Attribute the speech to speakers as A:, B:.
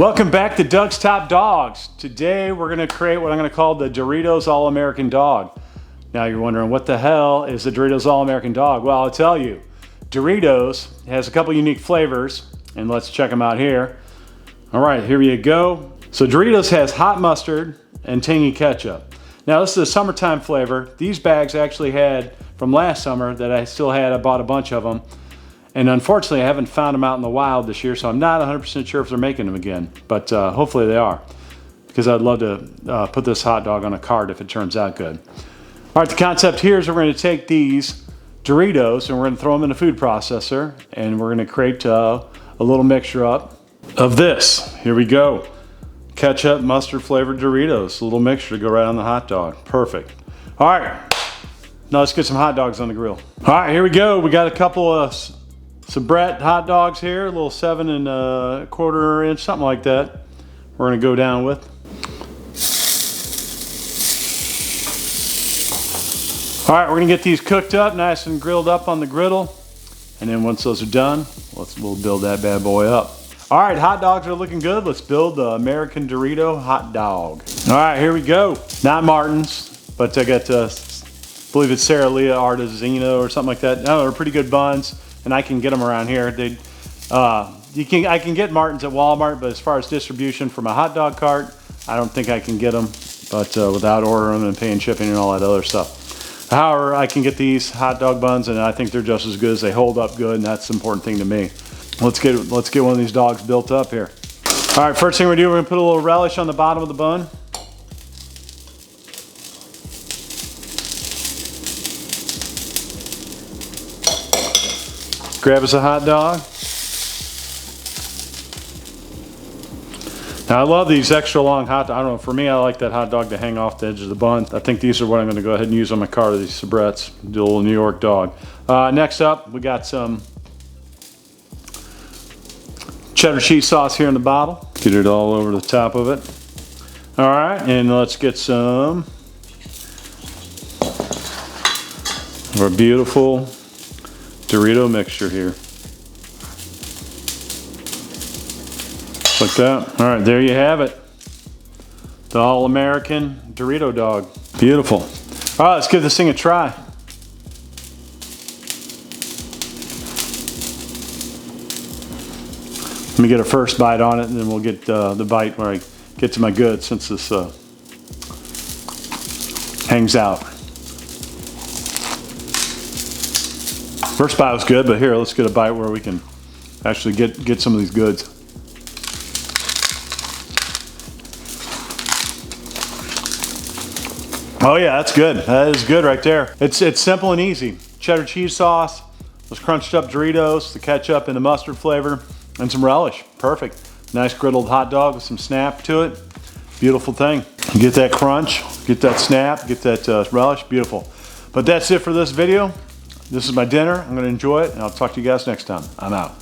A: Welcome back to Doug's Top Dogs. Today we're going to create what I'm going to call the Doritos All-American Dog. Now you're wondering, what the hell is the Doritos All-American Dog? Well, I'll tell you. Doritos has a couple unique flavors, and let's check them out here. All right, here you go. So Doritos has hot mustard and tangy ketchup. Now this is a summertime flavor. These bags I actually had from last summer that I still had. I bought a bunch of them. And unfortunately, I haven't found them out in the wild this year, so I'm not 100% sure if they're making them again. But hopefully they are, because I'd love to put this hot dog on a cart if it turns out good. All right, the concept here is we're going to take these Doritos and we're going to throw them in a food processor, and we're going to create a little mixture up of this. Here we go. Ketchup, mustard flavored Doritos. A little mixture to go right on the hot dog. Perfect. All right, now let's get some hot dogs on the grill. All right, here we go. We got a couple of Sabrett hot dogs here, a little 7 1/4 inch, something like that. We're gonna go down with. All right, we're gonna get these cooked up, nice and grilled up on the griddle. And then once those are done, we'll build that bad boy up. All right, hot dogs are looking good. Let's build the American Dorito hot dog. All right, here we go. Not Martin's, but I got, I believe it's Sara Lee Artesino or something like that. No, they're pretty good buns. And I can get them around here. I can get Martin's at Walmart, but as far as distribution from a hot dog cart, I don't think I can get them, but without ordering them and paying shipping and all that other stuff. However, I can get these hot dog buns, and I think they're just as good as they hold up good, and that's the important thing to me. Let's get one of these dogs built up here. All right, first thing we're gonna put a little relish on the bottom of the bun. Grab us a hot dog. Now I love these extra long hot dogs. I don't know, for me I like that hot dog to hang off the edge of the bun. I think these are what I'm going to go ahead and use on my cart, these Sabretts. Do a little New York dog. Next up, we got some cheddar cheese sauce here in the bottle. Get it all over the top of it. All right, and let's get some of our beautiful Dorito mixture here. Like that. All right, there you have it. The All-American Dorito Dog. Beautiful. All right, let's give this thing a try. Let me get a first bite on it, and then we'll get the bite where I get to my goods, since this hangs out. First bite was good, but here, let's get a bite where we can actually get some of these goods. Oh yeah, that's good. That is good right there. It's simple and easy. Cheddar cheese sauce, those crunched up Doritos, the ketchup and the mustard flavor, and some relish. Perfect. Nice griddled hot dog with some snap to it. Beautiful thing. You get that crunch, get that snap, get that relish. Beautiful. But that's it for this video. This is my dinner. I'm going to enjoy it, and I'll talk to you guys next time. I'm out.